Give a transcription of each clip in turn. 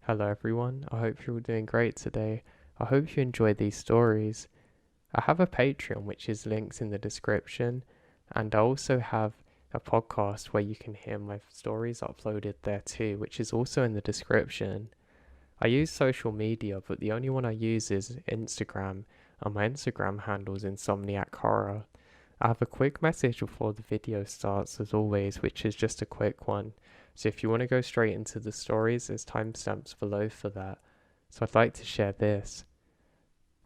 Hello everyone, I hope you're all doing great today. I hope you enjoy these stories. I have a Patreon which is linked in the description, and I also have a podcast where you can hear my stories uploaded there too, which is also in the description. I use social media, but the only one I use is Instagram, and my Instagram handle is Insomniac Horror. I have a quick message before the video starts as always, which is just a quick one. So if you want to go straight into the stories, there's timestamps below for that. So I'd like to share this.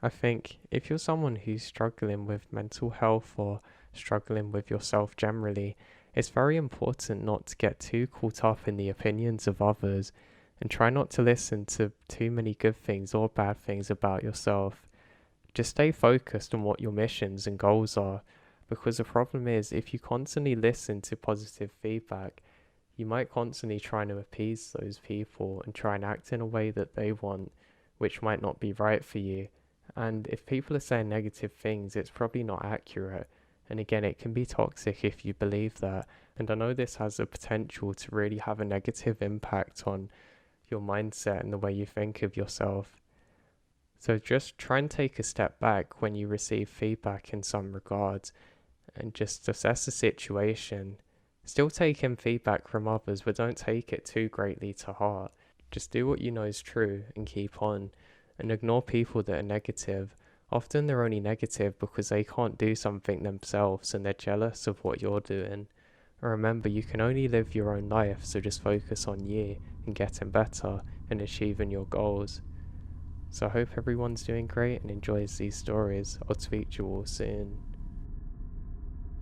I think if you're someone who's struggling with mental health or struggling with yourself generally, it's very important not to get too caught up in the opinions of others and try not to listen to too many good things or bad things about yourself. Just stay focused on what your missions and goals are, because the problem is if you constantly listen to positive feedback, you might constantly try to appease those people and try and act in a way that they want, which might not be right for you. And if people are saying negative things, it's probably not accurate. And again, it can be toxic if you believe that. And I know this has the potential to really have a negative impact on your mindset and the way you think of yourself. So just try and take a step back when you receive feedback in some regards and just assess the situation. Still take in feedback from others, but don't take it too greatly to heart. Just do what you know is true and keep on, and ignore people that are negative. Often they're only negative because they can't do something themselves and they're jealous of what you're doing. And remember, you can only live your own life, so just focus on you and getting better and achieving your goals. So I hope everyone's doing great and enjoys these stories. I'll speak to you all soon.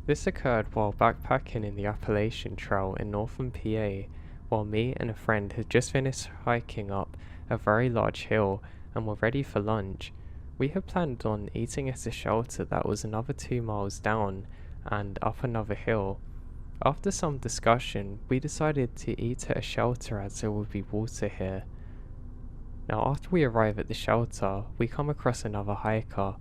This occurred while backpacking in the Appalachian Trail in northern PA, while me and a friend had just finished hiking up a very large hill and were ready for lunch. We had planned on eating at a shelter that was another 2 miles down and up another hill. After some discussion, we decided to eat at a shelter as there would be water here. Now after we arrive at the shelter, we come across another hiker.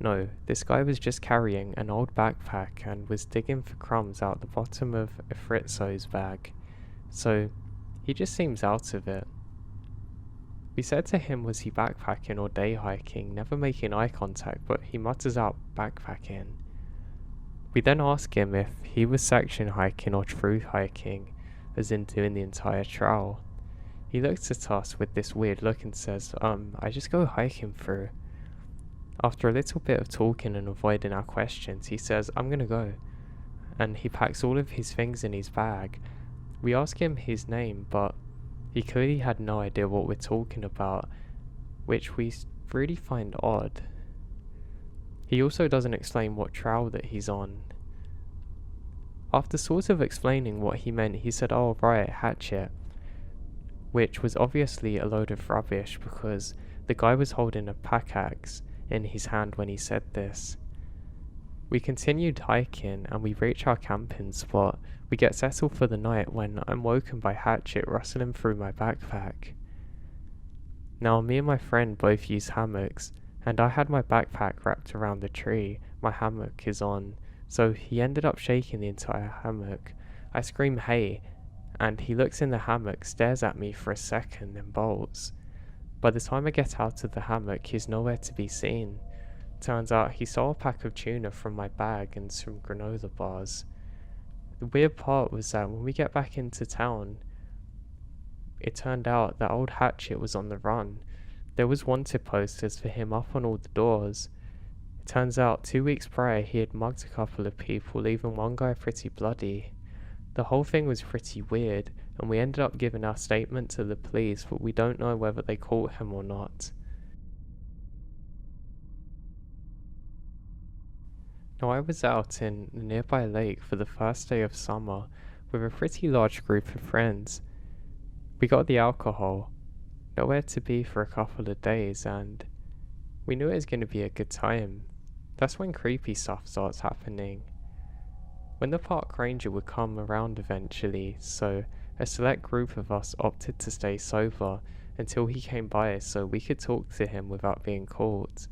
No, this guy was just carrying an old backpack and was digging for crumbs out the bottom of a Fritzo's bag. So, he just seems out of it. We said to him was he backpacking or day hiking, never making eye contact, but he mutters out backpacking. We then ask him if he was section hiking or through hiking, as in doing the entire trail. He looks at us with this weird look and says, I just go hiking through. After a little bit of talking and avoiding our questions, he says, I'm gonna go. And he packs all of his things in his bag. We ask him his name, but he clearly had no idea what we're talking about, which we really find odd. He also doesn't explain what trail that he's on. After sort of explaining what he meant, he said, oh right, hatchet, which was obviously a load of rubbish because the guy was holding a pickaxe in his hand when he said this. We continued hiking and we reach our camping spot. We get settled for the night when I'm woken by Hatchet rustling through my backpack. Now me and my friend both use hammocks, and I had my backpack wrapped around the tree my hammock is on, so he ended up shaking the entire hammock. I scream hey, and he looks in the hammock, stares at me for a second, then bolts. By the time I get out of the hammock, he's nowhere to be seen. Turns out he stole a pack of tuna from my bag and some granola bars. The weird part was that when we get back into town, it turned out that old Hatchet was on the run. There was wanted posters for him up on all the doors. It turns out 2 weeks prior he had mugged a couple of people, leaving one guy pretty bloody. The whole thing was pretty weird, and we ended up giving our statement to the police, but we don't know whether they caught him or not. Now I was out in a nearby lake for the first day of summer with a pretty large group of friends. We got the alcohol, nowhere to be for a couple of days, and we knew it was going to be a good time. That's when creepy stuff starts happening. When the park ranger would come around eventually, so a select group of us opted to stay sober until he came by so we could talk to him without being caught.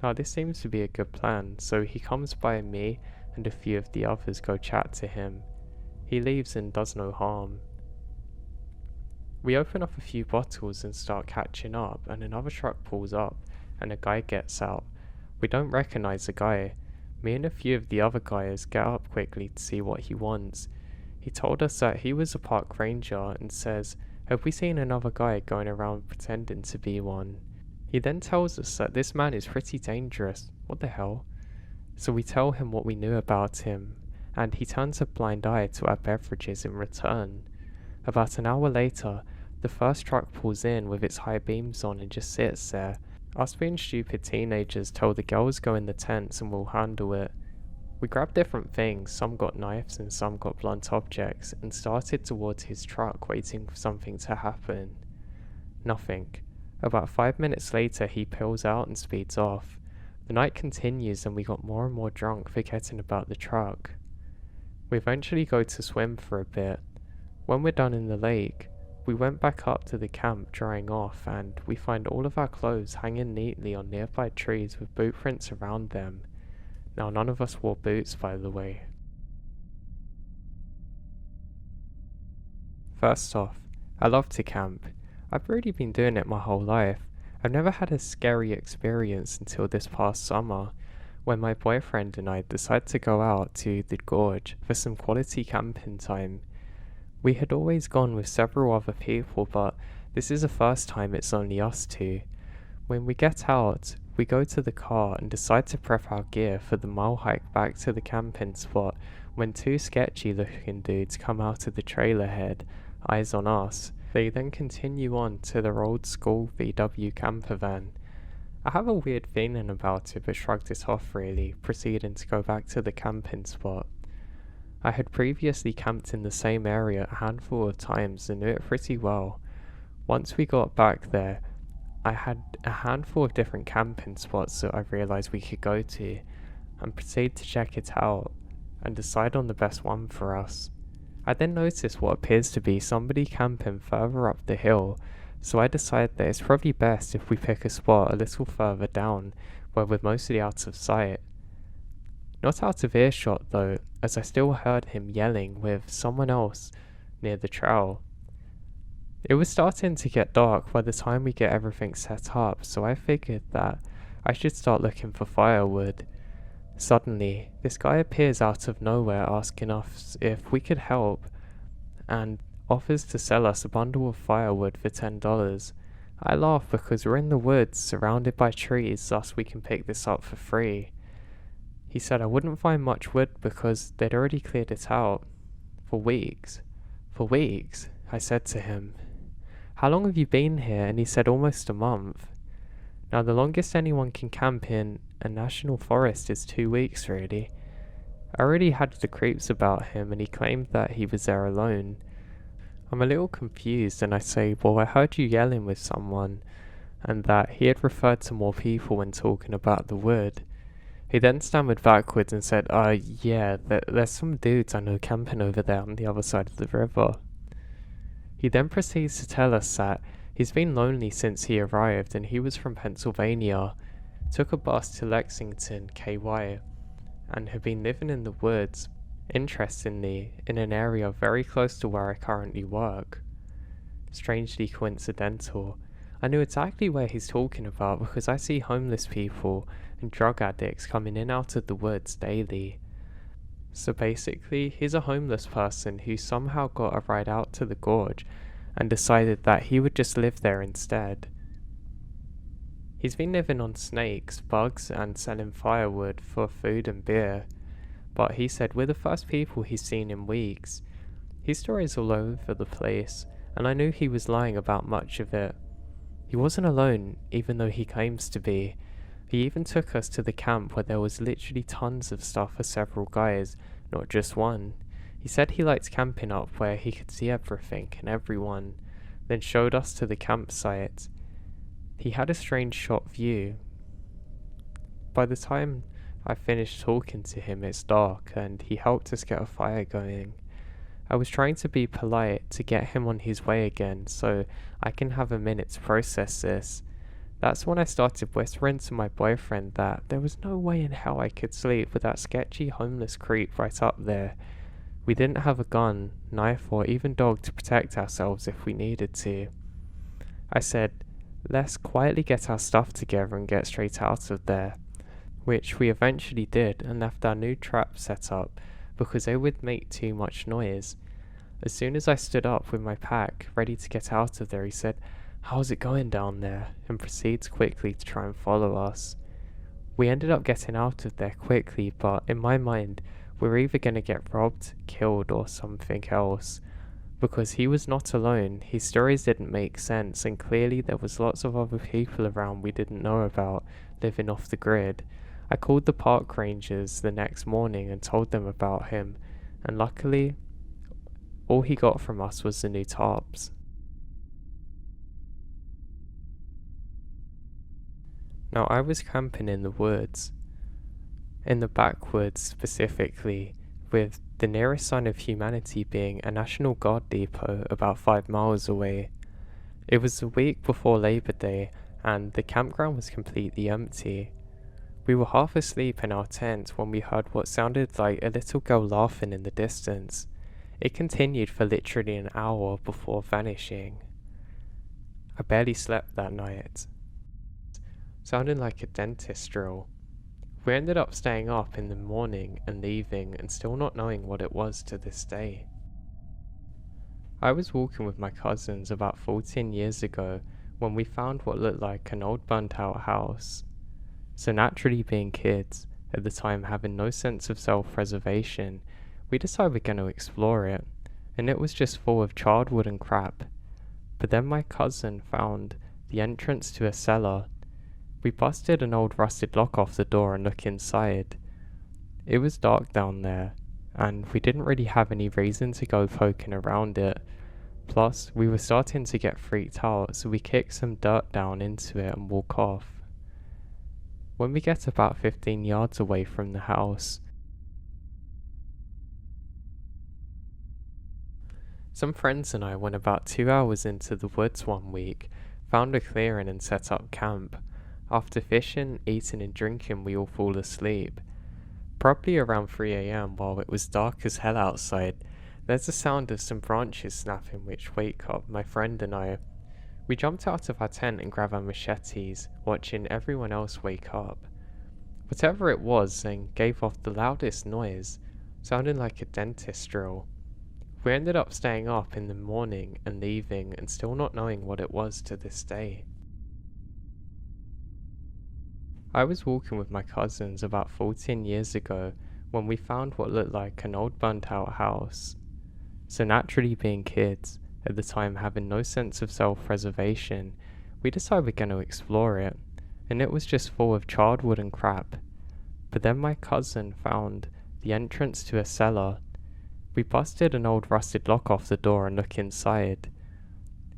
Now this seems to be a good plan, so he comes by and me and a few of the others go chat to him. He leaves and does no harm. We open up a few bottles and start catching up, and another truck pulls up, and a guy gets out. We don't recognize the guy. Me and a few of the other guys get up quickly to see what he wants. He told us that he was a park ranger and says, "Have we seen another guy going around pretending to be one?" He then tells us that this man is pretty dangerous. What the hell? So we tell him what we knew about him, and he turns a blind eye to our beverages in return. About an hour later, the first truck pulls in with its high beams on and just sits there. Us being stupid teenagers tell the girls go in the tents and we'll handle it. We grabbed different things, some got knives and some got blunt objects, and started towards his truck waiting for something to happen. Nothing. About 5 minutes later he peels out and speeds off. The night continues and we got more and more drunk, forgetting about the truck. We eventually go to swim for a bit. When we're done in the lake, we went back up to the camp drying off, and we find all of our clothes hanging neatly on nearby trees with boot prints around them. Now none of us wore boots, by the way. First off, I love to camp. I've already been doing it my whole life. I've never had a scary experience until this past summer, when my boyfriend and I decided to go out to the gorge for some quality camping time. We had always gone with several other people, but this is the first time it's only us two. When we get out, we go to the car and decide to prep our gear for the mile hike back to the camping spot when two sketchy looking dudes come out of the trailer head, eyes on us. They then continue on to their old school VW camper van. I have a weird feeling about it, but shrugged it off really, proceeding to go back to the camping spot. I had previously camped in the same area a handful of times and knew it pretty well. Once we got back there, I had a handful of different camping spots that I realised we could go to, and proceeded to check it out and decide on the best one for us. I then noticed what appears to be somebody camping further up the hill, so I decided that it's probably best if we pick a spot a little further down where we're mostly out of sight. Not out of earshot though, as I still heard him yelling with someone else near the trail. It was starting to get dark by the time we get everything set up, so I figured that I should start looking for firewood. Suddenly, this guy appears out of nowhere asking us if we could help, and offers to sell us a bundle of firewood for $10. I laugh because we're in the woods, surrounded by trees, thus we can pick this up for free. He said I wouldn't find much wood because they'd already cleared it out. For weeks. For weeks, I said to him. How long have you been here? And he said almost a month. Now the longest anyone can camp in a national forest is 2 weeks really. I already had the creeps about him and he claimed that he was there alone. I'm a little confused and I say, well, I heard you yelling with someone, and that he had referred to more people when talking about the wood. He then stammered backwards and said, yeah, there's some dudes I know camping over there on the other side of the river. He then proceeds to tell us that he's been lonely since he arrived and he was from Pennsylvania, took a bus to Lexington, KY, and had been living in the woods, interestingly, in an area very close to where I currently work. Strangely coincidental, I knew exactly where he's talking about because I see homeless people and drug addicts coming in and out of the woods daily. So basically, he's a homeless person who somehow got a ride out to the gorge and decided that he would just live there instead. He's been living on snakes, bugs, and selling firewood for food and beer, but he said we're the first people he's seen in weeks. His story's all over the place, and I knew he was lying about much of it. He wasn't alone, even though he claims to be. He even took us to the camp where there was literally tons of stuff for several guys, not just one. He said he liked camping up where he could see everything and everyone, then showed us to the campsite. He had a strange shot view. By the time I finished talking to him, it's dark, and he helped us get a fire going. I was trying to be polite to get him on his way again, so I can have a minute to process this. That's when I started whispering to my boyfriend that there was no way in hell I could sleep with that sketchy homeless creep right up there. We didn't have a gun, knife, or even dog to protect ourselves if we needed to. I said, let's quietly get our stuff together and get straight out of there, which we eventually did and left our new trap set up because they would make too much noise. As soon as I stood up with my pack, ready to get out of there, he said, "How's it going down there?" and proceeds quickly to try and follow us. We ended up getting out of there quickly, but in my mind, we're either going to get robbed, killed, or something else. Because he was not alone, his stories didn't make sense, and clearly there was lots of other people around we didn't know about, living off the grid. I called the park rangers the next morning and told them about him, and luckily, all he got from us was the new tarps. Now I was camping in the woods, in the backwoods specifically, with the nearest sign of humanity being a National Guard depot about 5 miles away. It was the week before Labor Day, and the campground was completely empty. We were half asleep in our tent when we heard what sounded like a little girl laughing in the distance. It continued for literally an hour before vanishing. I barely slept that night. Sounding like a dentist drill. We ended up staying up in the morning and leaving and still not knowing what it was to this day. I was walking with my cousins about 14 years ago when we found what looked like an old burnt out house. So naturally being kids, at the time having no sense of self-preservation, we decided we're going to explore it, and it was just full of charred wood and crap. But then my cousin found the entrance to a cellar. We busted an old rusted lock off the door and looked inside. It was dark down there, and we didn't really have any reason to go poking around it. Plus, we were starting to get freaked out, so we kicked some dirt down into it and walked off. When we get about 15 yards away from the house, some friends and I went about 2 hours into the woods one week, found a clearing and set up camp. After fishing, eating and drinking, we all fall asleep. Probably around 3 a.m. while it was dark as hell outside, there's the sound of some branches snapping which wake up my friend and I. We jumped out of our tent and grabbed our machetes, watching everyone else wake up. Whatever it was then gave off the loudest noise, sounding like a dentist drill. We ended up staying up in the morning and leaving and still not knowing what it was to this day. I was walking with my cousins about 14 years ago when we found what looked like an old burnt out house. So naturally being kids, at the time having no sense of self-preservation, we decided we're going to explore it, and it was just full of charred wood and crap. But then my cousin found the entrance to a cellar. We busted an old rusted lock off the door and looked inside.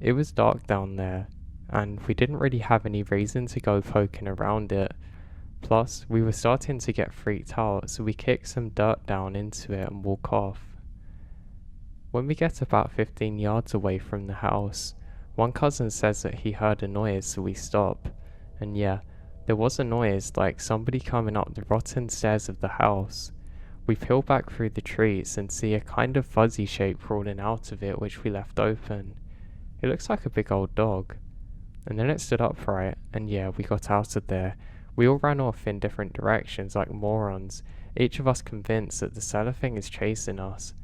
It was dark down there, and we didn't really have any reason to go poking around it. Plus, we were starting to get freaked out, so we kicked some dirt down into it and walked off. When we get about 15 yards away from the house, one cousin says that he heard a noise, so we stop. And yeah, there was a noise like somebody coming up the rotten stairs of the house. We peel back through the trees and see a kind of fuzzy shape crawling out of it which we left open. It looks like a big old dog. And then it stood upright, and yeah, we got out of there. We all ran off in different directions like morons, each of us convinced that the cellar thing is chasing us.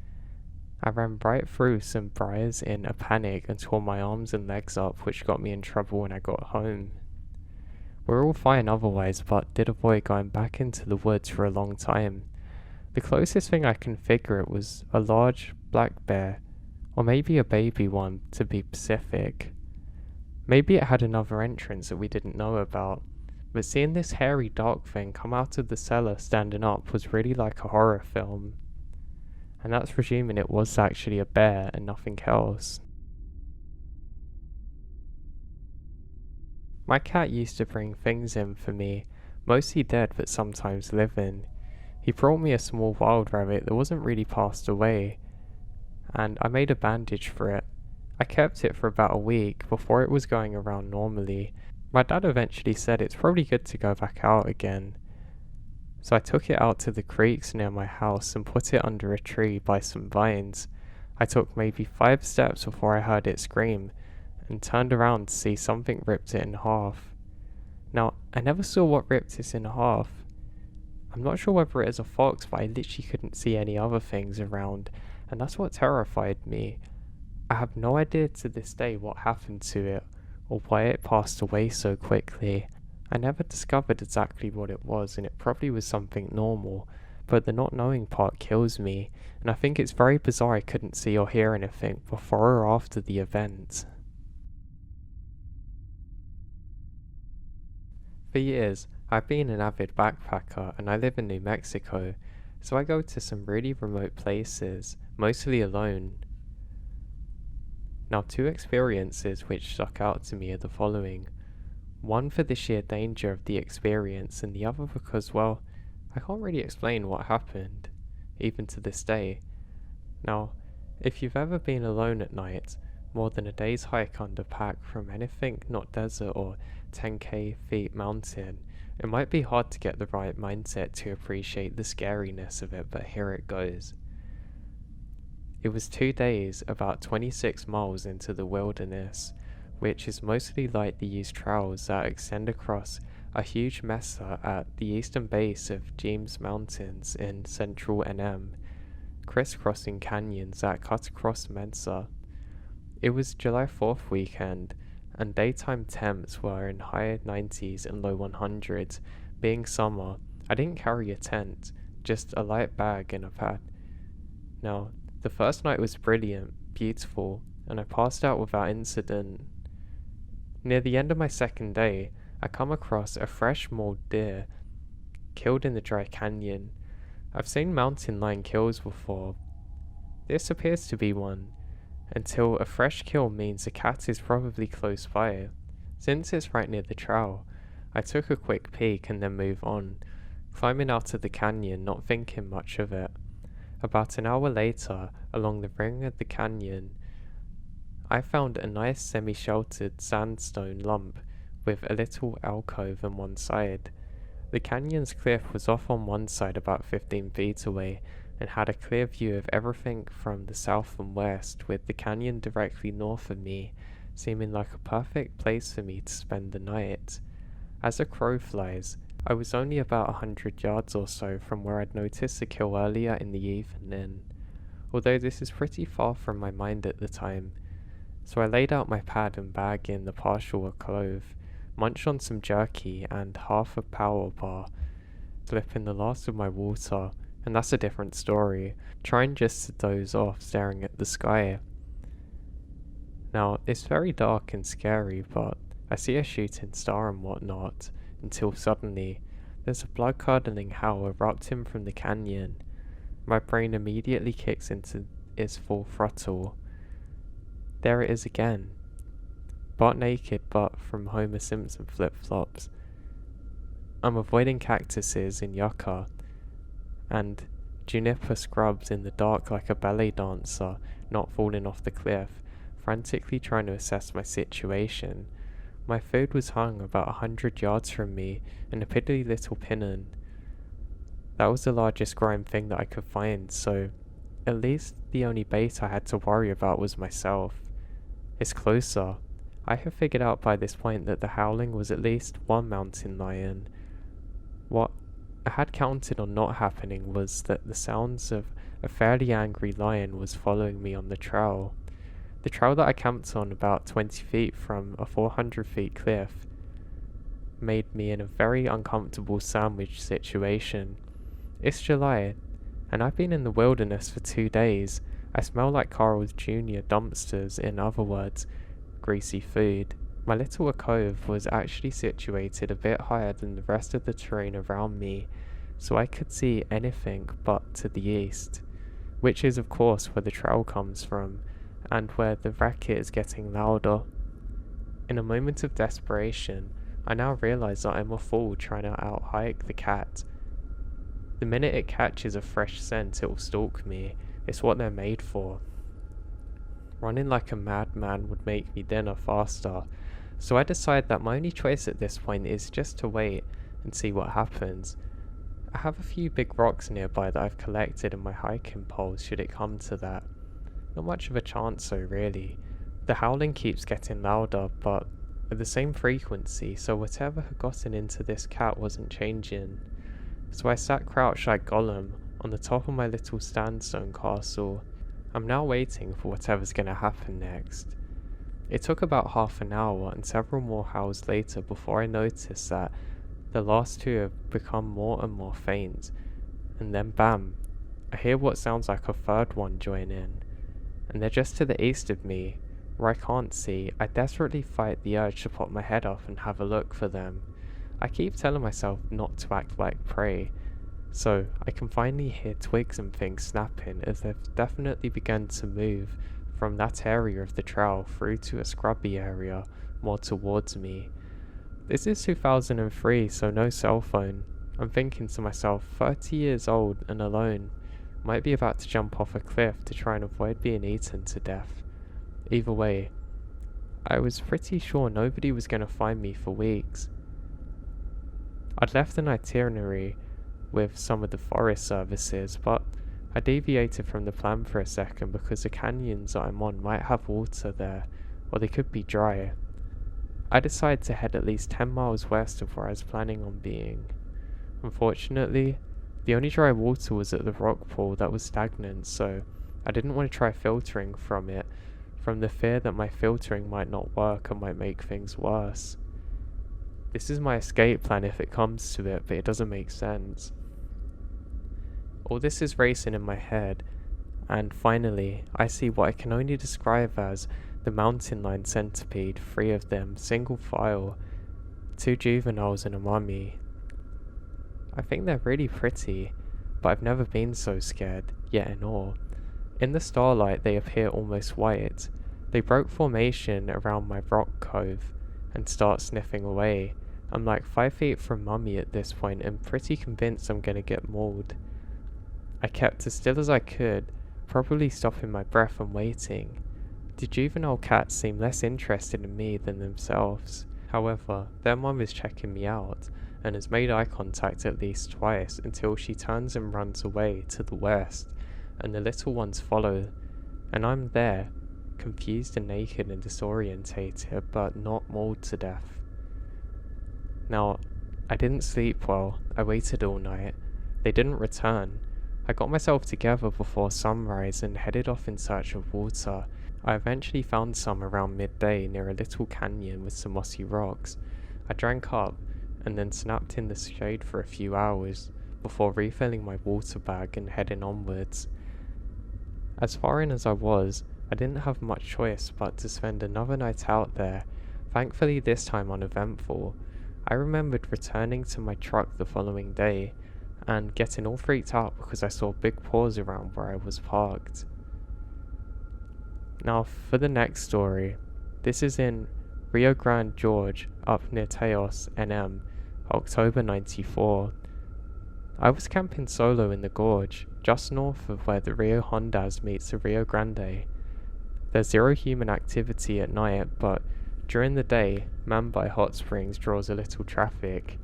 I ran right through some briars in a panic and tore my arms and legs up, which got me in trouble when I got home. We were all fine otherwise, but did avoid going back into the woods for a long time. The closest thing I can figure it was a large black bear, or maybe a baby one to be specific. Maybe it had another entrance that we didn't know about, but seeing this hairy dark thing come out of the cellar standing up was really like a horror film. And that's presuming it was actually a bear and nothing else. My cat used to bring things in for me, mostly dead but sometimes living. He brought me a small wild rabbit that wasn't really passed away, and I made a bandage for it. I kept it for about a week before it was going around normally. My dad eventually said it's probably good to go back out again. So I took it out to the creeks near my house and put it under a tree by some vines. I took maybe 5 steps before I heard it scream and turned around to see something ripped it in half. Now, I never saw what ripped it in half. I'm not sure whether it is a fox, but I literally couldn't see any other things around, and that's what terrified me. I have no idea to this day what happened to it, or why it passed away so quickly. I never discovered exactly what it was, and it probably was something normal, but the not knowing part kills me, and I think it's very bizarre I couldn't see or hear anything before or after the event. For years, I've been an avid backpacker and I live in New Mexico, so I go to some really remote places, mostly alone. Now, 2 experiences which stuck out to me are the following. One for the sheer danger of the experience, and the other because, well, I can't really explain what happened, even to this day. Now, if you've ever been alone at night, more than a day's hike under pack from anything not desert or 10k feet mountain, it might be hard to get the right mindset to appreciate the scariness of it, but here it goes. It was 2 days, about 26 miles into the wilderness, which is mostly lightly used trails that extend across a huge mesa at the eastern base of James Mountains in central NM, crisscrossing canyons that cut across Mesa. It was July 4th weekend, and daytime temps were in high 90s and low 100s. Being summer, I didn't carry a tent, just a light bag and a pad. Now, the first night was brilliant, beautiful, and I passed out without incident. Near the end of my second day, I come across a fresh mauled deer, killed in the dry canyon. I've seen mountain lion kills before. This appears to be one, until a fresh kill means a cat is probably close by. Since it's right near the trail, I took a quick peek and then move on, climbing out of the canyon, not thinking much of it. About an hour later, along the ring of the canyon, I found a nice semi-sheltered sandstone lump with a little alcove on one side. The canyon's cliff was off on one side about 15 feet away, and had a clear view of everything from the south and west, with the canyon directly north of me, seeming like a perfect place for me to spend the night. As a crow flies, I was only about 100 yards or so from where I'd noticed the kill earlier in the evening, although this is pretty far from my mind at the time. So I laid out my pad and bag in the partial alcove, munched on some jerky and half a power bar, slipping the last of my water, and that's a different story, trying just to doze off staring at the sky. Now, it's very dark and scary, but I see a shooting star and whatnot, until suddenly, there's a blood-curdling howl erupting from the canyon. My brain immediately kicks into its full throttle. There it is again. Butt naked, but from Homer Simpson flip-flops. I'm avoiding cactuses in yucca, and juniper scrubs in the dark like a ballet dancer, not falling off the cliff, frantically trying to assess my situation. My food was hung about 100 yards from me in a piddly little pinnon. That was the largest grime thing that I could find, so at least the only bait I had to worry about was myself. It's closer. I have figured out by this point that the howling was at least one mountain lion. What I had counted on not happening was that the sounds of a fairly angry lion was following me on the trail. The trail that I camped on about 20 feet from a 400 feet cliff made me in a very uncomfortable sandwich situation. It's July, and I've been in the wilderness for 2 days. I smell like Carl's Jr. dumpsters, in other words, greasy food. My little alcove was actually situated a bit higher than the rest of the terrain around me, so I could see anything but to the east, which is of course where the trail comes from, and where the racket is getting louder. In a moment of desperation, I now realize that I'm a fool trying to out-hike the cat. The minute it catches a fresh scent, it will stalk me. It's what they're made for. Running like a madman would make me dinner faster, so I decide that my only choice at this point is just to wait and see what happens. I have a few big rocks nearby that I've collected in my hiking poles should it come to that. Not much of a chance though, really. The howling keeps getting louder, but at the same frequency, so whatever had gotten into this cat wasn't changing. So I sat crouched like Gollum on the top of my little sandstone castle. I'm now waiting for whatever's gonna happen next. It took about half an hour and several more howls later before I noticed that the last two have become more and more faint, and then bam, I hear what sounds like a third one join in, and they're just to the east of me, where I can't see. I desperately fight the urge to pop my head up and have a look for them. I keep telling myself not to act like prey, so I can finally hear twigs and things snapping as they've definitely begun to move from that area of the trail through to a scrubby area more towards me. This is 2003, so no cell phone. I'm thinking to myself, 30 years old and alone, might be about to jump off a cliff to try and avoid being eaten to death. Either way, I was pretty sure nobody was going to find me for weeks. I'd left an itinerary with some of the forest services, but I deviated from the plan for a second because the canyons that I'm on might have water there, or they could be dry. I decided to head at least 10 miles west of where I was planning on being. Unfortunately, the only dry water was at the rock pool that was stagnant, so I didn't want to try filtering from it, from the fear that my filtering might not work and might make things worse. This is my escape plan if it comes to it, but it doesn't make sense. All this is racing in my head, and finally, I see what I can only describe as the mountain lion centipede, 3 of them, single file, 2 juveniles and a mummy. I think they're really pretty, but I've never been so scared, yet in awe. In the starlight they appear almost white. They broke formation around my rock cove and start sniffing away. I'm like 5 feet from mummy at this point and pretty convinced I'm gonna get mauled. I kept as still as I could, probably stopping my breath and waiting. The juvenile cats seem less interested in me than themselves. However, their mum is checking me out and has made eye contact at least twice until she turns and runs away to the west, and the little ones follow, and I'm there, confused and naked and disorientated, but not mauled to death. Now, I didn't sleep well. I waited all night. They didn't return. I got myself together before sunrise and headed off in search of water. I eventually found some around midday near a little canyon with some mossy rocks. I drank up and then snapped in the shade for a few hours before refilling my water bag and heading onwards. As far in as I was, I didn't have much choice but to spend another night out there, thankfully this time uneventful. I remembered returning to my truck the following day and getting all freaked out because I saw big paws around where I was parked. Now for the next story. This is in Rio Grande, Georgia, up near Taos, NM, October 94. I was camping solo in the gorge, just north of where the Rio Hondas meets the Rio Grande. There's zero human activity at night, but during the day, Mambai Hot Springs draws a little traffic.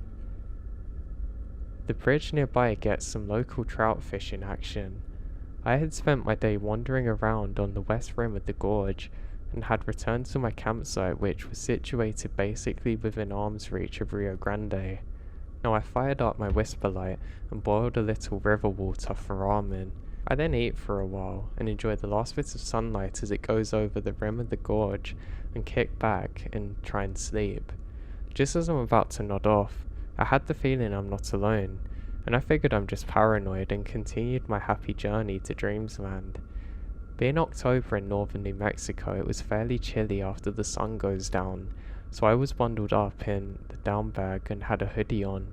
The bridge nearby gets some local trout fishing action. I had spent my day wandering around on the west rim of the gorge and had returned to my campsite, which was situated basically within arm's reach of Rio Grande. Now I fired up my whisper light and boiled a little river water for ramen. I then ate for a while and enjoyed the last bits of sunlight as it goes over the rim of the gorge and kick back and try and sleep. Just as I'm about to nod off, I had the feeling I'm not alone, and I figured I'm just paranoid and continued my happy journey to Dreamsland. Being October in northern New Mexico, it was fairly chilly after the sun goes down, so I was bundled up in the down bag and had a hoodie on.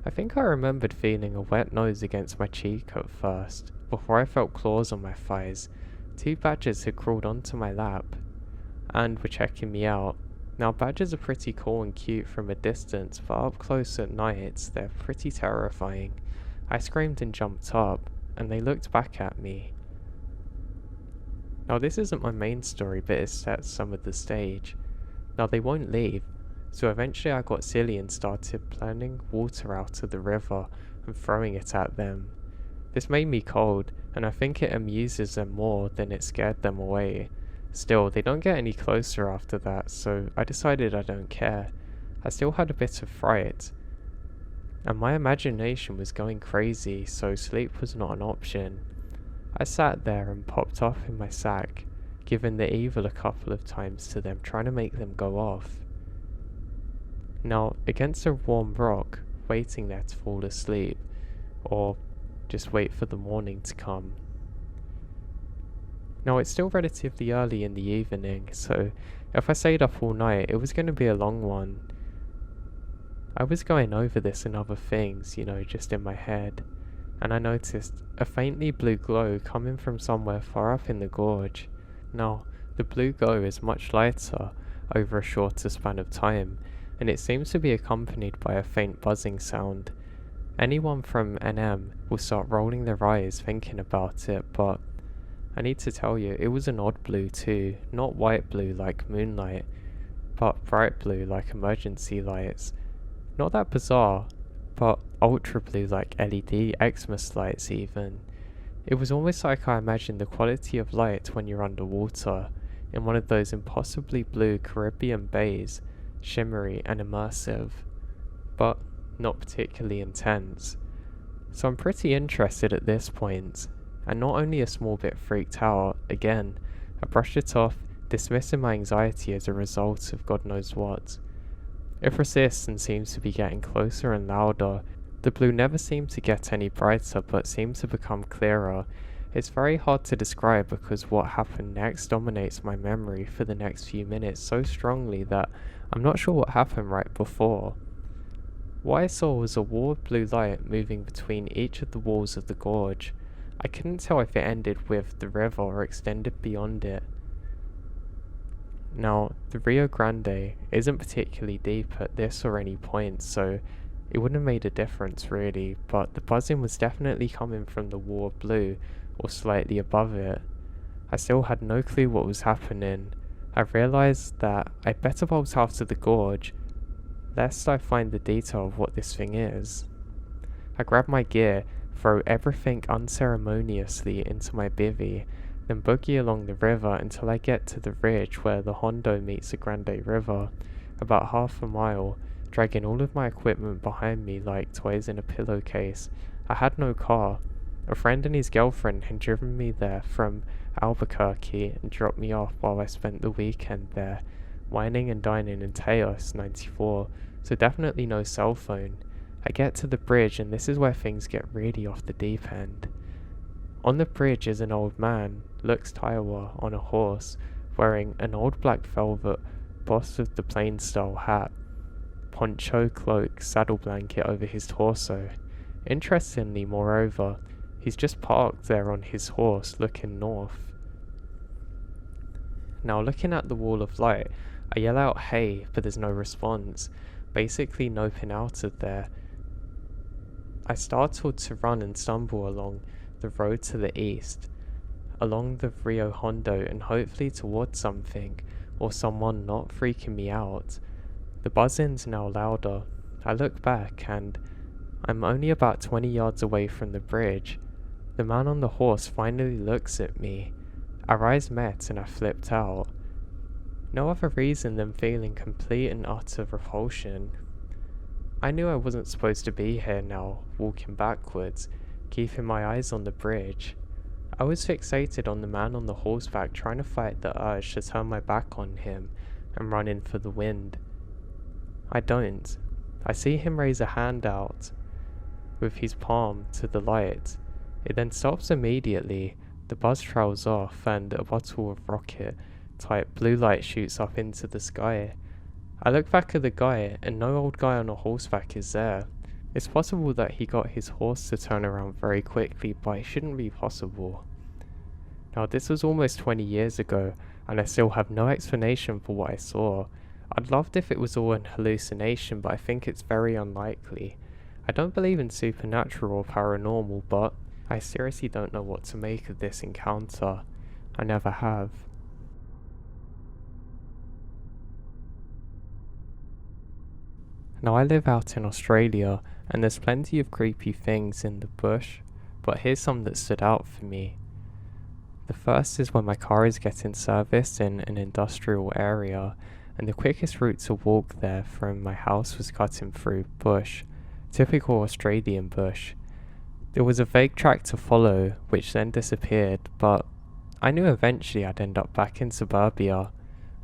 I think I remembered feeling a wet nose against my cheek at first, before I felt claws on my thighs. 2 badgers had crawled onto my lap and were checking me out. Now badgers are pretty cool and cute from a distance, but up close at night they're pretty terrifying. I screamed and jumped up, and they looked back at me. Now this isn't my main story, but it sets some of the stage. Now they won't leave, so eventually I got silly and started planning water out of the river and throwing it at them. This made me cold, and I think it amuses them more than it scared them away. Still, they don't get any closer after that, so I decided I don't care. I still had a bit of fright, and my imagination was going crazy, so sleep was not an option. I sat there and popped off in my sack, giving the evil a couple of times to them, trying to make them go off. Now, against a warm rock, waiting there to fall asleep, or just wait for the morning to come. Now, it's still relatively early in the evening, so if I stayed up all night, it was going to be a long one. I was going over this and other things, just in my head, and I noticed a faintly blue glow coming from somewhere far up in the gorge. Now, the blue glow is much lighter over a shorter span of time, and it seems to be accompanied by a faint buzzing sound. Anyone from NM will start rolling their eyes thinking about it, but I need to tell you, it was an odd blue too, not white blue like moonlight, but bright blue like emergency lights. Not that bizarre, but ultra blue like LED Xmas lights even. It was almost like I imagined the quality of light when you're underwater, in one of those impossibly blue Caribbean bays, shimmery and immersive, but not particularly intense. So I'm pretty interested at this point, and not only a small bit freaked out. Again, I brushed it off, dismissing my anxiety as a result of God knows what. It persists and seems to be getting closer and louder. The blue never seemed to get any brighter, but seemed to become clearer. It's very hard to describe because what happened next dominates my memory for the next few minutes so strongly that I'm not sure what happened right before. What I saw was a wall of blue light moving between each of the walls of the gorge. I couldn't tell if it ended with the river or extended beyond it. Now, the Rio Grande isn't particularly deep at this or any point, so it wouldn't have made a difference really, but the buzzing was definitely coming from the wall of blue or slightly above it. I still had no clue what was happening. I realised that I better bolt out of the gorge, lest I find the detail of what this thing is. I grab my gear, throw everything unceremoniously into my bivvy, then boogie along the river until I get to the ridge where the Hondo meets the Grande River, about half a mile, dragging all of my equipment behind me like toys in a pillowcase. I had no car. A friend and his girlfriend had driven me there from Albuquerque and dropped me off while I spent the weekend there, whining and dining in Teos 94, so definitely no cell phone. I get to the bridge and this is where things get really off the deep end. On the bridge is an old man, looks Kiowa, on a horse, wearing an old black velvet boss of the plain style hat, poncho, cloak, saddle blanket over his torso. Interestingly, moreover, he's just parked there on his horse looking north. Now looking at the wall of light, I yell out hey, but there's no response, basically noping out of there. I started to run and stumble along the road to the east, along the Rio Hondo and hopefully towards something or someone not freaking me out. The buzzing's now louder. I look back and I'm only about 20 yards away from the bridge. The man on the horse finally looks at me. Our eyes met and I flipped out. No other reason than feeling complete and utter repulsion. I knew I wasn't supposed to be here now, walking backwards, keeping my eyes on the bridge. I was fixated on the man on the horseback, trying to fight the urge to turn my back on him and run in for the wind. I don't. I see him raise a hand out with his palm to the light. It then stops immediately. The buzz trails off and a bottle of rocket type blue light shoots up into the sky. I look back at the guy and no old guy on a horseback is there. It's possible that he got his horse to turn around very quickly, but it shouldn't be possible. Now this was almost 20 years ago and I still have no explanation for what I saw. I'd loved if it was all an hallucination, but I think it's very unlikely. I don't believe in supernatural or paranormal, but I seriously don't know what to make of this encounter. I never have. Now I live out in Australia and there's plenty of creepy things in the bush, but here's some that stood out for me. The first is when my car is getting serviced in an industrial area, and the quickest route to walk there from my house was cutting through bush, typical Australian bush. There was a vague track to follow, which then disappeared, but I knew eventually I'd end up back in suburbia.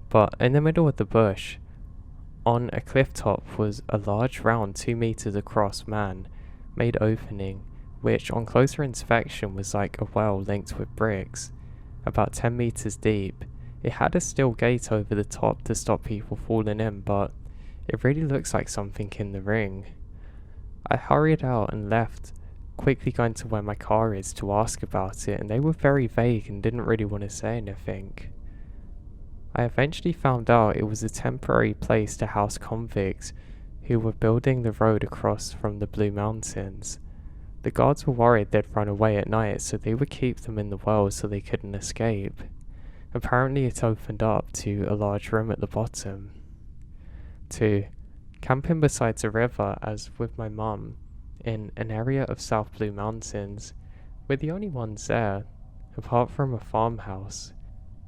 But in the middle of the bush, on a cliff top, was a large round 2 meters across man-made opening, which on closer inspection was like a well linked with bricks, about 10 meters deep. It had a steel gate over the top to stop people falling in, but it really looks like something in the ring. I hurried out and left, quickly going to where my car is to ask about it, and they were very vague and didn't really want to say anything. I eventually found out it was a temporary place to house convicts who were building the road across from the Blue Mountains. The guards were worried they'd run away at night, so they would keep them in the well so they couldn't escape. Apparently it opened up to a large room at the bottom. 2. Camping beside a river as with my mum in an area of South Blue Mountains. We're the only ones there, apart from a farmhouse.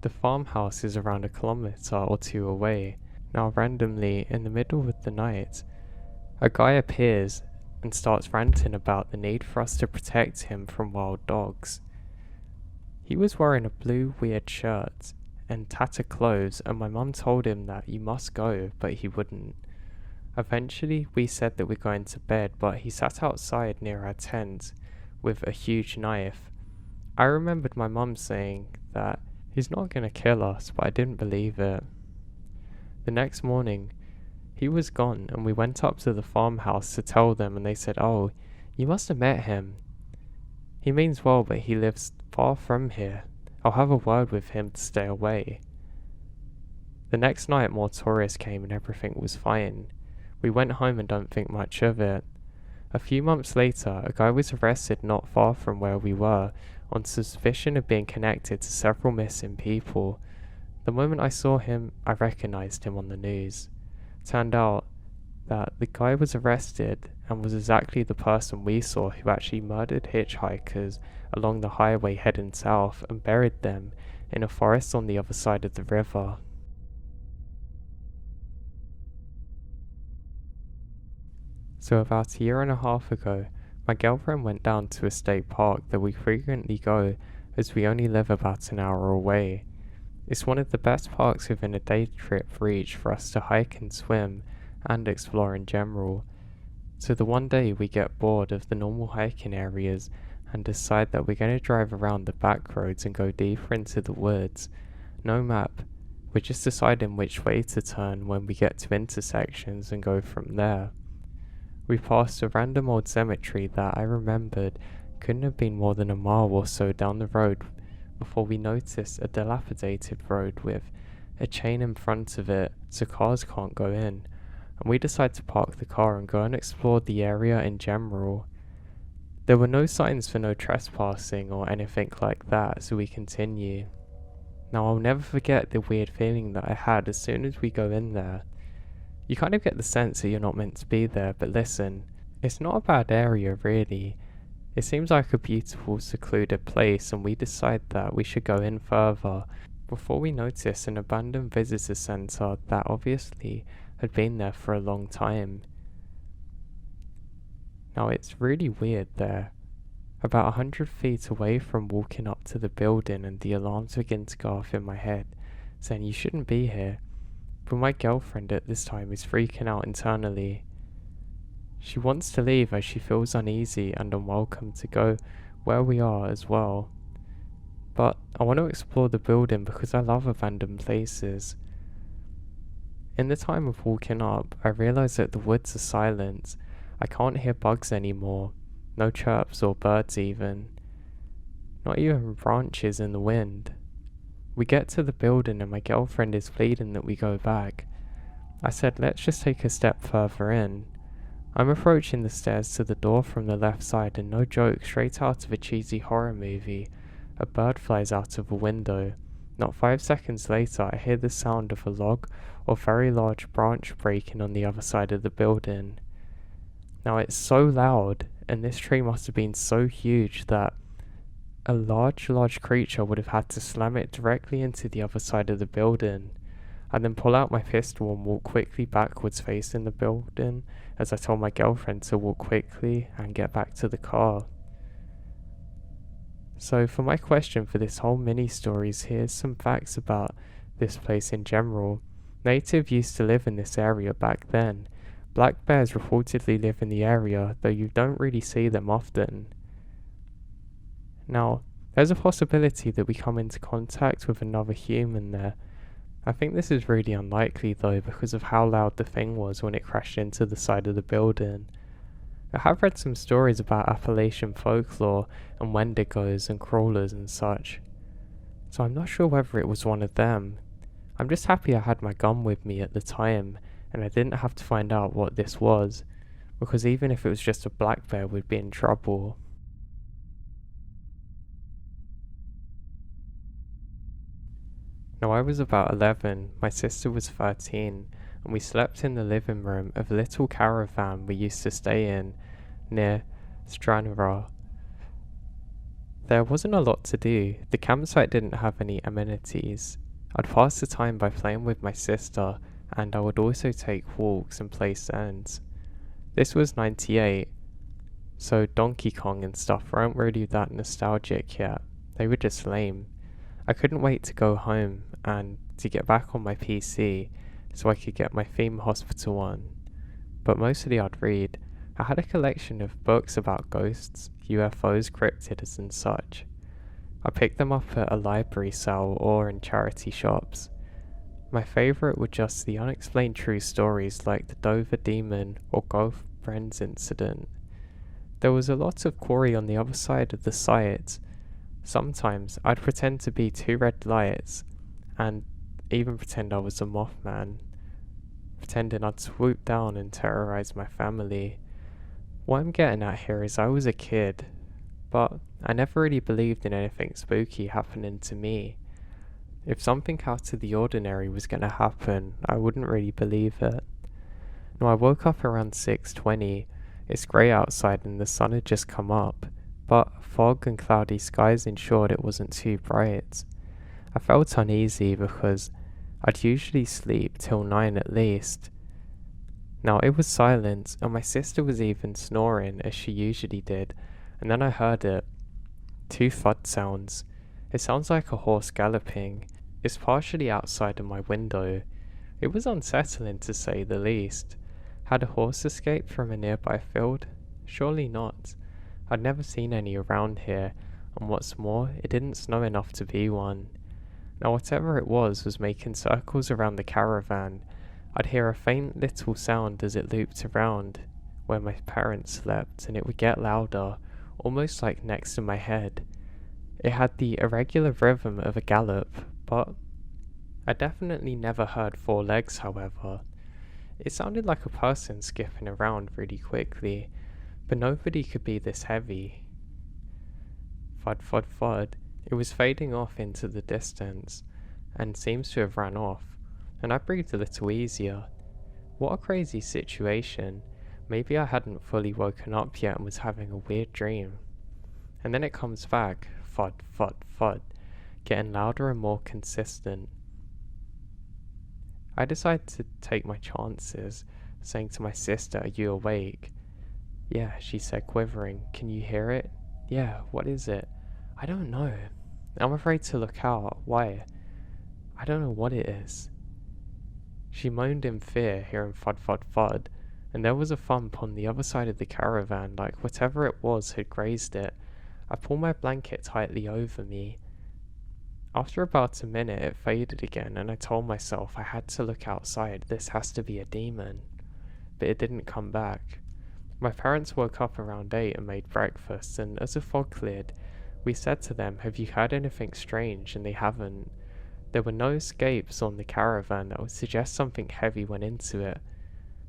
The farmhouse is around 1 kilometer or 2 away. Now randomly, in the middle of the night, a guy appears and starts ranting about the need for us to protect him from wild dogs. He was wearing a blue weird shirt and tattered clothes, and my mum told him that you must go, but he wouldn't. Eventually we said that we're going to bed, but he sat outside near our tent with a huge knife. I remembered my mum saying that he's not going to kill us, but I didn't believe it. The next morning, he was gone, and we went up to the farmhouse to tell them, and they said, "Oh, you must have met him. He means well, but he lives far from here. I'll have a word with him to stay away." The next night, more tourists came and everything was fine. We went home and don't think much of it. A few months later, a guy was arrested not far from where we were on suspicion of being connected to several missing people. The moment I saw him, I recognized him on the news. Turned out that the guy was arrested and was exactly the person we saw who actually murdered hitchhikers along the highway heading south and buried them in a forest on the other side of the river. So about 1.5 years ago, my girlfriend went down to a state park that we frequently go as we only live about 1 hour away. It's one of the best parks within a day trip reach for us to hike and swim and explore in general. So the one day we get bored of the normal hiking areas and decide that we're going to drive around the back roads and go deeper into the woods. No map, we're just deciding which way to turn when we get to intersections and go from there. We passed a random old cemetery that I remembered couldn't have been more than 1 mile or so down the road before we noticed a dilapidated road with a chain in front of it so cars can't go in, and we decided to park the car and go and explore the area in general. There were no signs for no trespassing or anything like that, so we continue. Now I'll never forget the weird feeling that I had as soon as we go in there. You kind of get the sense that you're not meant to be there, but listen, it's not a bad area really. It seems like a beautiful secluded place, and we decide that we should go in further before we notice an abandoned visitor centre that obviously had been there for a long time. Now it's really weird there. About 100 feet away from walking up to the building, and the alarms begin to go off in my head, saying you shouldn't be here. But my girlfriend at this time is freaking out internally. She wants to leave as she feels uneasy and unwelcome to go where we are as well. But I want to explore the building because I love abandoned places. In the time of walking up, I realise that the woods are silent. I can't hear bugs anymore. No chirps or birds even. Not even branches in the wind. We get to the building and my girlfriend is pleading that we go back. I said let's just take a step further in. I'm approaching the stairs to the door from the left side, and no joke, straight out of a cheesy horror movie, a bird flies out of a window. Not 5 seconds later, I hear the sound of a log or very large branch breaking on the other side of the building. Now it's so loud, and this tree must have been so huge that a large creature would have had to slam it directly into the other side of the building, and then pull out my pistol and walk quickly backwards facing the building as I told my girlfriend to walk quickly and get back to the car. So for my question for this whole mini stories, here's some facts about this place in general. Native used to live in this area back then. Black bears reportedly live in the area, though you don't really see them often. Now, there's a possibility that we come into contact with another human there. I think this is really unlikely though because of how loud the thing was when it crashed into the side of the building. I have read some stories about Appalachian folklore and wendigos and crawlers and such, so I'm not sure whether it was one of them. I'm just happy I had my gun with me at the time and I didn't have to find out what this was, because even if it was just a black bear we'd be in trouble. Now I was about 11, my sister was 13, and we slept in the living room of a little caravan we used to stay in near Stranraer. There wasn't a lot to do. The campsite didn't have any amenities. I'd pass the time by playing with my sister, and I would also take walks and play stands. This was 98, so Donkey Kong and stuff weren't really that nostalgic yet. They were just lame. I couldn't wait to go home and to get back on my PC so I could get my theme hospital on. But mostly I'd read. I had a collection of books about ghosts, UFOs, cryptids and such. I picked them up at a library sale or in charity shops. My favourite were just the unexplained true stories like the Dover Demon or Girlfriend's Incident. There was a lot of quarry on the other side of the site. Sometimes I'd pretend to be two red lights and even pretend I was a Mothman, pretending I'd swoop down and terrorize my family. What I'm getting at here is I was a kid, but I never really believed in anything spooky happening to me. If something out of the ordinary was going to happen, I wouldn't really believe it. Now I woke up around 6:20. It's grey outside and the sun had just come up, but fog and cloudy skies ensured it wasn't too bright. I felt uneasy because I'd usually sleep till 9 at least. Now it was silent and my sister was even snoring as she usually did, and then I heard it. Two thud sounds. It sounds like a horse galloping. It's partially outside of my window. It was unsettling to say the least. Had a horse escaped from a nearby field? Surely not. I'd never seen any around here, and what's more, it didn't snow enough to be one. Now whatever it was making circles around the caravan. I'd hear a faint little sound as it looped around where my parents slept, and it would get louder, almost like next to my head. It had the irregular rhythm of a gallop, but I definitely never heard four legs, however. It sounded like a person skipping around really quickly, but nobody could be this heavy. Thud, thud, thud. It was fading off into the distance, and seems to have ran off, and I breathed a little easier. What a crazy situation. Maybe I hadn't fully woken up yet and was having a weird dream. And then it comes back, thud, thud, thud, getting louder and more consistent. I decided to take my chances, saying to my sister, "Are you awake?" "Yeah," she said, quivering. "Can you hear it?" "Yeah, what is it?" "I don't know. I'm afraid to look out." "Why?" "I don't know what it is." She moaned in fear, hearing thud, thud, thud, and there was a thump on the other side of the caravan, like whatever it was had grazed it. I pulled my blanket tightly over me. After about a minute it faded again, and I told myself I had to look outside, this has to be a demon. But it didn't come back. My parents woke up around 8 and made breakfast, and as the fog cleared, we said to them, "Have you heard anything strange?" And they haven't. There were no escapes on the caravan that would suggest something heavy went into it.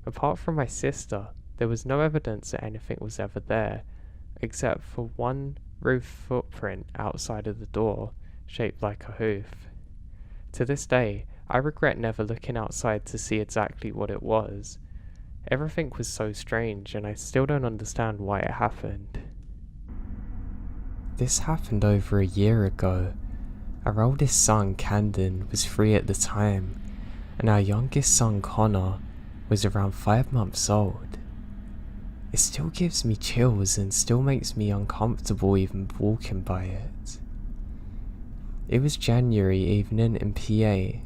Apart from my sister, there was no evidence that anything was ever there, except for one roof footprint outside of the door, shaped like a hoof. To this day, I regret never looking outside to see exactly what it was. Everything was so strange, and I still don't understand why it happened. This happened over a year ago. Our oldest son, Camden, was 3 at the time, and our youngest son, Connor, was around 5 months old. It still gives me chills and still makes me uncomfortable even walking by it. It was January evening in PA.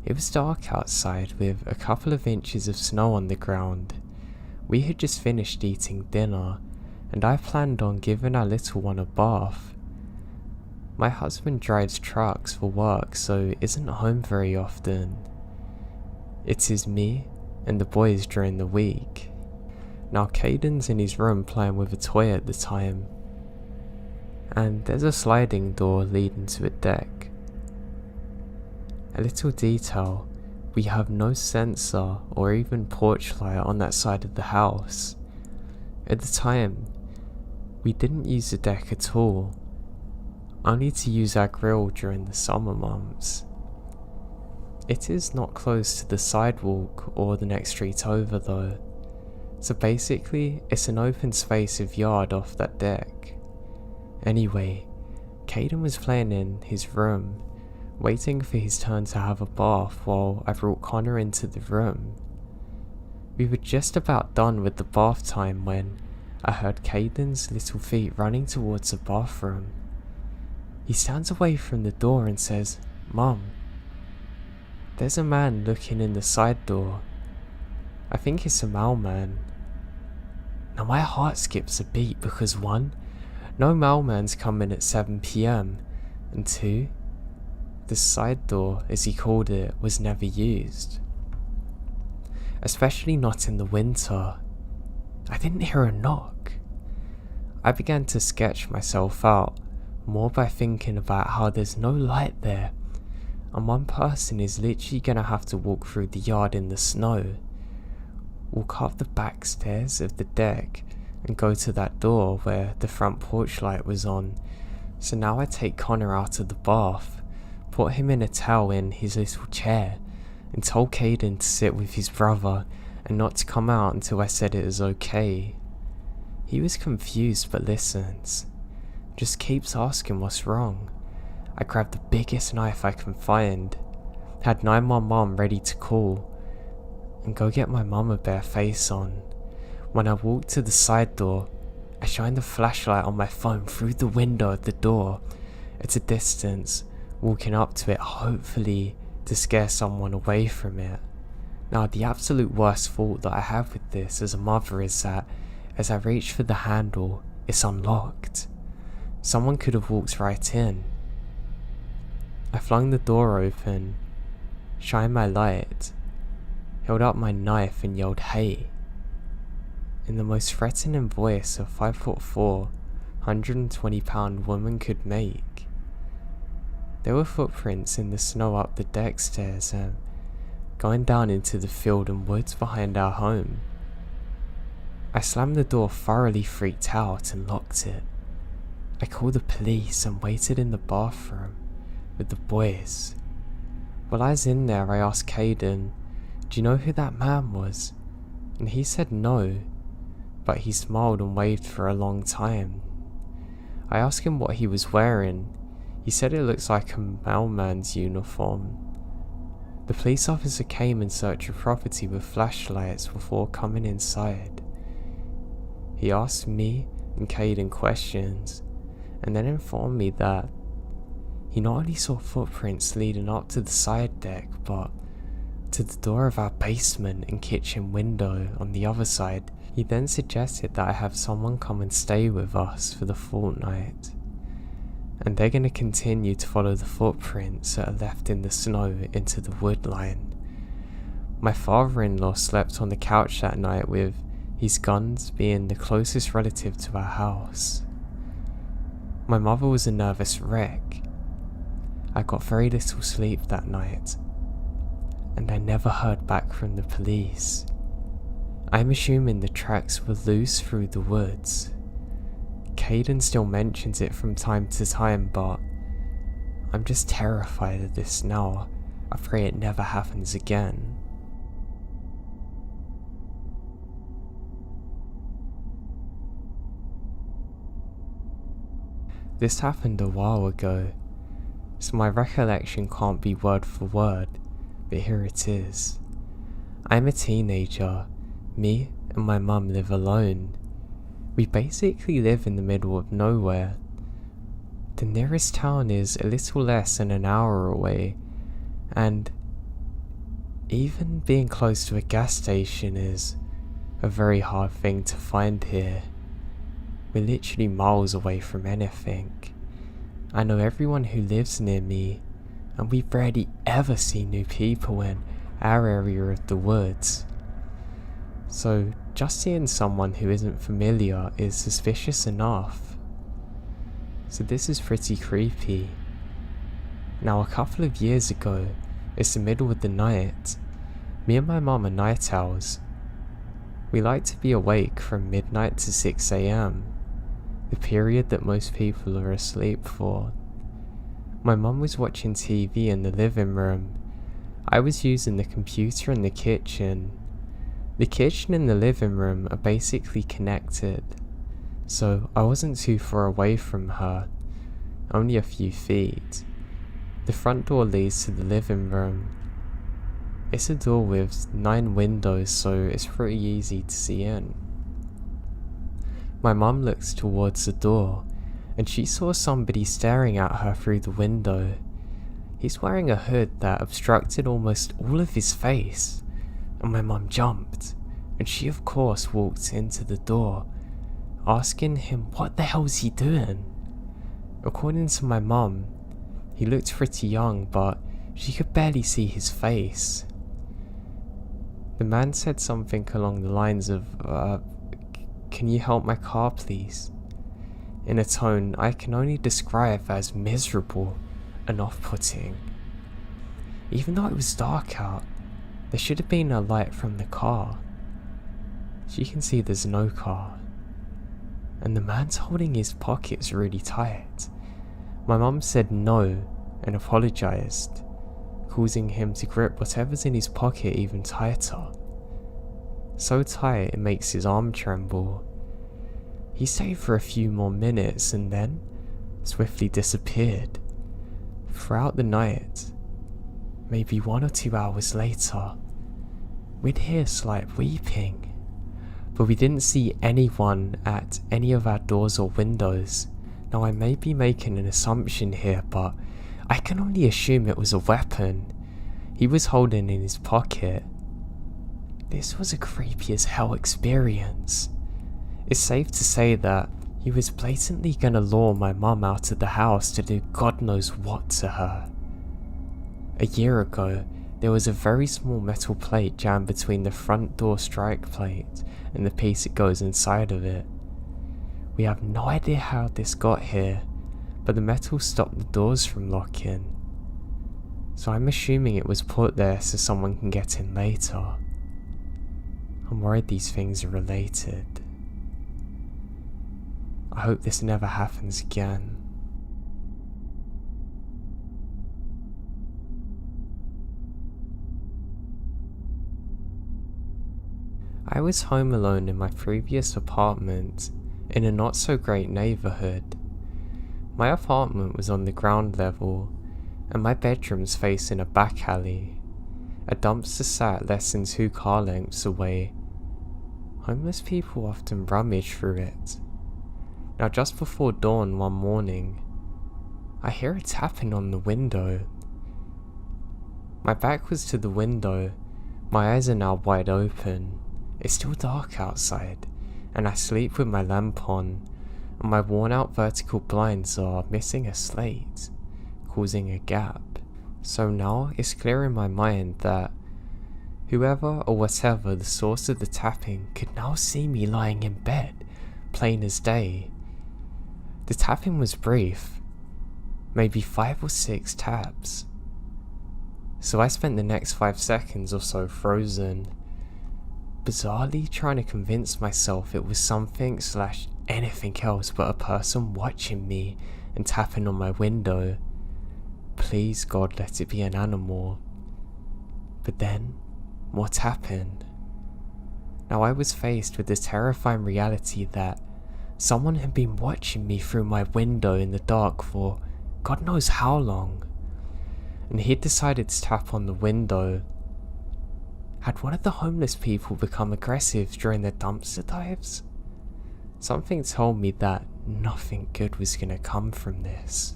It was dark outside with a couple of inches of snow on the ground. We had just finished eating dinner, and I planned on giving our little one a bath. My husband drives trucks for work, so isn't home very often. It is me and the boys during the week. Now Caden's in his room playing with a toy at the time, and there's a sliding door leading to a deck. A little detail, we have no sensor or even porch light on that side of the house. At the time, we didn't use the deck at all, only to use our grill during the summer months. It is not close to the sidewalk or the next street over though, so basically it's an open space of yard off that deck. Anyway, Caden was playing in his room, waiting for his turn to have a bath while I brought Connor into the room. We were just about done with the bath time when I heard Caden's little feet running towards the bathroom. He stands away from the door and says, "Mum, there's a man looking in the side door. I think it's a mailman." Now my heart skips a beat because 1, no mailman's coming at 7 PM, and 2, the side door, as he called it, was never used. Especially not in the winter. I didn't hear a knock. I began to sketch myself out, more by thinking about how there's no light there, and one person is literally gonna have to walk through the yard in the snow, walk up the back stairs of the deck, and go to that door where the front porch light was on. So now I take Connor out of the bath, put him in a towel in his little chair, and told Caden to sit with his brother and not to come out until I said it was okay. He was confused but listens, just keeps asking what's wrong. I grabbed the biggest knife I can find, had 911 ready to call, and go get my mum a bare face on. When I walked to the side door, I shined the flashlight on my phone through the window of the door at a distance, walking up to it hopefully to scare someone away from it. Now the absolute worst fault that I have with this as a mother is that as I reach for the handle, it's unlocked. Someone could have walked right in. I flung the door open, shined my light, held up my knife and yelled "Hey!" in the most threatening voice a 5'4", 120-pound woman could make. There were footprints in the snow up the deck stairs and going down into the field and woods behind our home. I slammed the door, thoroughly freaked out, and locked it. I called the police and waited in the bathroom with the boys. While I was in there, I asked Caden, "Do you know who that man was?" And he said no, but he smiled and waved for a long time. I asked him what he was wearing. He said it looks like a mailman's uniform. The police officer came and searched the property with flashlights before coming inside. He asked me and Caden questions, and then informed me that he not only saw footprints leading up to the side deck, but to the door of our basement and kitchen window on the other side. He then suggested that I have someone come and stay with us for the fortnight, and they're going to continue to follow the footprints that are left in the snow into the wood line. My father-in-law slept on the couch that night, with his guns being the closest relative to our house. My mother was a nervous wreck. I got very little sleep that night, and I never heard back from the police. I'm assuming the tracks were loose through the woods. Caden still mentions it from time to time, but I'm just terrified of this now. I pray it never happens again. This happened a while ago, so my recollection can't be word for word, but here it is. I'm a teenager. Me and my mum live alone. We basically live in the middle of nowhere. The nearest town is a little less than an hour away, and even being close to a gas station is a very hard thing to find here. We're literally miles away from anything. I know everyone who lives near me, and we rarely ever see new people in our area of the woods. So just seeing someone who isn't familiar is suspicious enough. So this is pretty creepy. Now, a couple of years ago, it's the middle of the night. Me and my mum are night owls. We like to be awake from midnight to 6 AM, the period that most people are asleep for. My mum was watching TV in the living room. I was using the computer in the kitchen. The kitchen and the living room are basically connected, so I wasn't too far away from her, only a few feet. The front door leads to the living room. It's a door with 9 windows, so it's pretty easy to see in. My mum looks towards the door, and she saw somebody staring at her through the window. He's wearing a hood that obstructed almost all of his face, and my mum jumped, and she of course walked into the door, asking him what the hell's he doing. According to my mum, he looked pretty young, but she could barely see his face. The man said something along the lines of, "Can you help my car, please?" in a tone I can only describe as miserable and off-putting. Even though it was dark out, there should have been a light from the car. As you can see, there's no car, and the man's holding his pockets really tight. My mum said no and apologized, causing him to grip whatever's in his pocket even tighter. So tight it makes his arm tremble. He stayed for a few more minutes and then swiftly disappeared. Throughout the night, maybe 1 or 2 hours later, we'd hear slight weeping, but we didn't see anyone at any of our doors or windows. Now, I may be making an assumption here, but I can only assume it was a weapon he was holding in his pocket. This was a creepy as hell experience. It's safe to say that he was blatantly gonna lure my mum out of the house to do God knows what to her. A year ago, there was a very small metal plate jammed between the front door strike plate and the piece that goes inside of it. We have no idea how this got here, but the metal stopped the doors from locking. So I'm assuming it was put there so someone can get in later. I'm worried these things are related. I hope this never happens again. I was home alone in my previous apartment in a not so great neighborhood. My apartment was on the ground level, and my bedroom's facing a back alley. A dumpster sat less than 2 car lengths away. Homeless people often rummage through it. Now, just before dawn one morning, I hear a tapping on the window. My back was to the window, my eyes are now wide open. It's still dark outside, and I sleep with my lamp on, and my worn out vertical blinds are missing a slate, causing a gap. So now it's clear in my mind that whoever or whatever the source of the tapping could now see me lying in bed, plain as day. The tapping was brief, maybe 5 or 6 taps. So I spent the next 5 seconds or so frozen, bizarrely trying to convince myself it was something / anything else but a person watching me and tapping on my window. please God, let it be an animal. But then, what happened? Now I was faced with the terrifying reality that someone had been watching me through my window in the dark for God knows how long, and he'd decided to tap on the window. Had one of the homeless people become aggressive during their dumpster dives? Something told me that nothing good was going to come from this.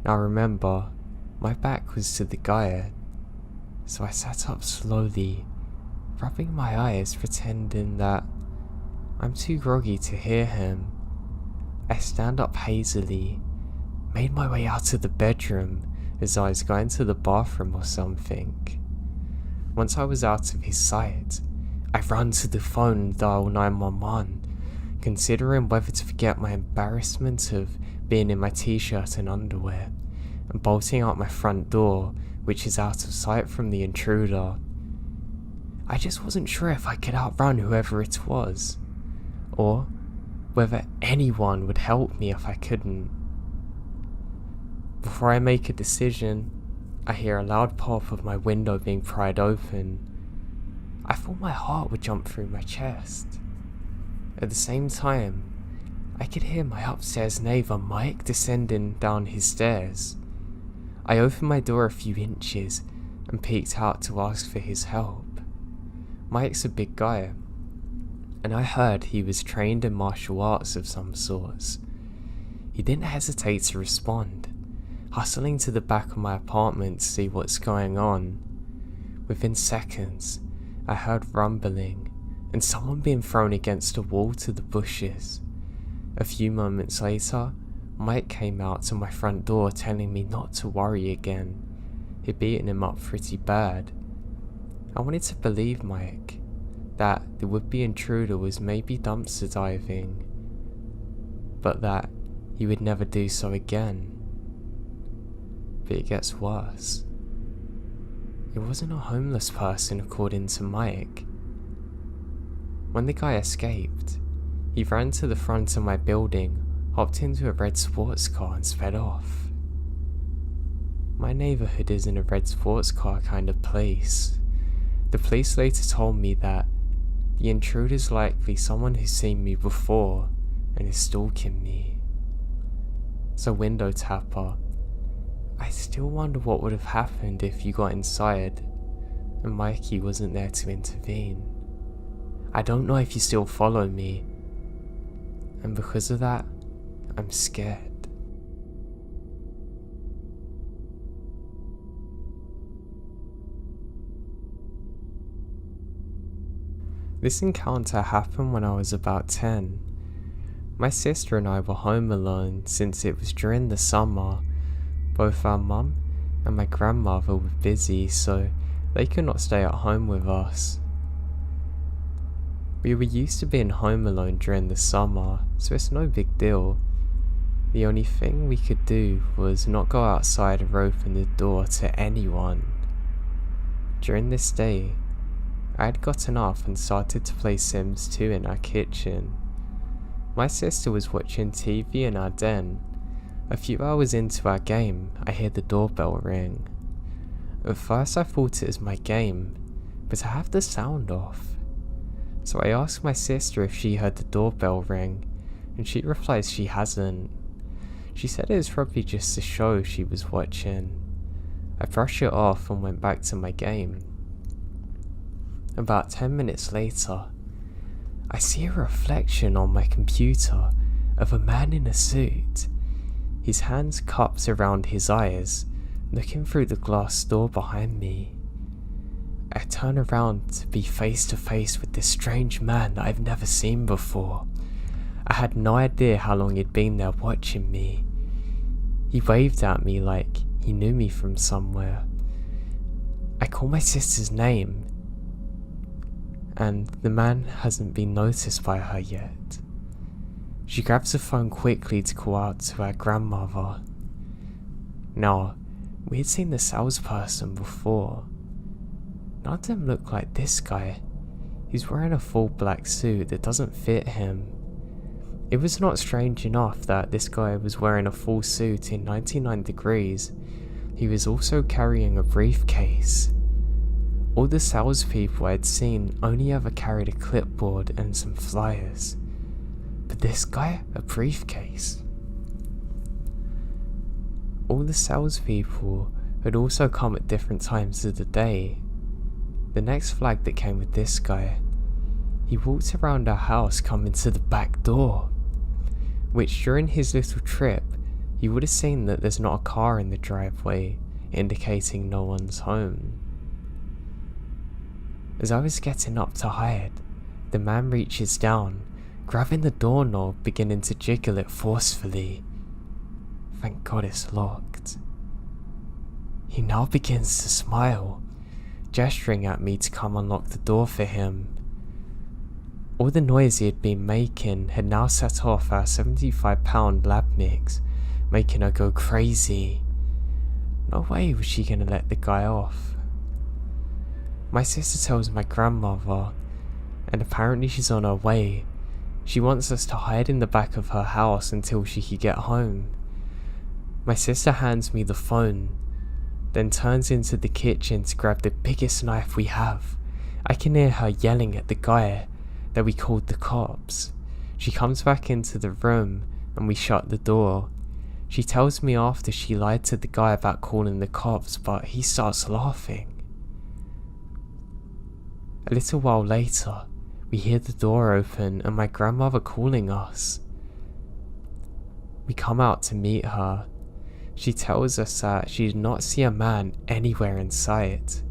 Now remember, my back was to the guy, so I sat up slowly, rubbing my eyes, pretending that I'm too groggy to hear him. I stand up hazily, made my way out of the bedroom as I was going to the bathroom or something. Once I was out of his sight, I ran to the phone and dialed 911, considering whether to forget my embarrassment of being in my t-shirt and underwear, and bolting out my front door, which is out of sight from the intruder. I just wasn't sure if I could outrun whoever it was, or whether anyone would help me if I couldn't. Before I make a decision, I hear a loud pop of my window being pried open. I thought my heart would jump through my chest. At the same time, I could hear my upstairs neighbour Mike descending down his stairs. I opened my door a few inches and peeked out to ask for his help. Mike's a big guy, and I heard he was trained in martial arts of some sorts. He didn't hesitate to respond, hustling to the back of my apartment to see what's going on. Within seconds, I heard rumbling and someone being thrown against a wall to the bushes. A few moments later, Mike came out to my front door telling me not to worry again. He'd beaten him up pretty bad. I wanted to believe Mike, that the would-be intruder was maybe dumpster diving, but that he would never do so again. But it gets worse. It wasn't a homeless person according to Mike. When the guy escaped, he ran to the front of my building, hopped into a red sports car and sped off. My neighbourhood isn't a red sports car kind of place. The police later told me that the intruder's likely someone who's seen me before and is stalking me. So window tapper, I still wonder what would have happened if you got inside and Mikey wasn't there to intervene. I don't know if you still follow me, and because of that, I'm scared. This encounter happened when I was about 10. My sister and I were home alone since it was during the summer. Both our mum and my grandmother were busy, so they could not stay at home with us. We were used to being home alone during the summer, so it's no big deal. The only thing we could do was not go outside or open the door to anyone. During this day, I had gotten up and started to play Sims 2 in our kitchen. My sister was watching TV in our den. A few hours into our game, I hear the doorbell ring. At first I thought it was my game, but I have the sound off. So I asked my sister if she heard the doorbell ring, and she replies she hasn't. She said it was probably just a show she was watching. I brushed it off and went back to my game. About 10 minutes later, I see a reflection on my computer of a man in a suit, his hands cupped around his eyes, looking through the glass door behind me. I turn around to be face to face with this strange man that I've never seen before. I had no idea how long he'd been there watching me. He waved at me like he knew me from somewhere. I call my sister's name, and the man hasn't been noticed by her yet. She grabs the phone quickly to call out to her grandmother. Now, we had seen the salesperson before. None of them look like this guy. He's wearing a full black suit that doesn't fit him. It was not strange enough that this guy was wearing a full suit in 99 degrees. He was also carrying a briefcase. All the salespeople I had seen only ever carried a clipboard and some flyers. But this guy, a briefcase. All the salespeople had also come at different times of the day. The next flag that came with this guy, he walked around our house coming to the back door, which during his little trip, you would have seen that there's not a car in the driveway, indicating no one's home. As I was getting up to hide, the man reaches down, grabbing the doorknob, beginning to jiggle it forcefully. Thank God it's locked. He now begins to smile, gesturing at me to come unlock the door for him. All the noise he had been making had now set off our 75-pound lab mix, making her go crazy. No way was she gonna let the guy off. My sister tells my grandmother, and apparently she's on her way. She wants us to hide in the back of her house until she could get home. My sister hands me the phone, then turns into the kitchen to grab the biggest knife we have. I can hear her yelling at the guy that we called the cops. She comes back into the room and we shut the door. She tells me after she lied to the guy about calling the cops, but he starts laughing. A little while later, we hear the door open and my grandmother calling us. We come out to meet her. She tells us that she did not see a man anywhere in sight.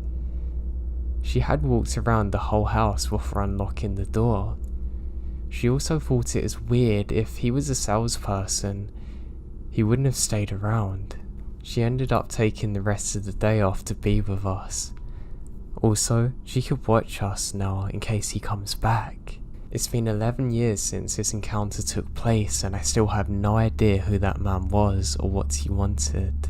She had walked around the whole house before unlocking the door. She also thought it was weird if he was a salesperson, he wouldn't have stayed around. She ended up taking the rest of the day off to be with us. Also, she could watch us now in case he comes back. It's been 11 years since this encounter took place and I still have no idea who that man was or what he wanted.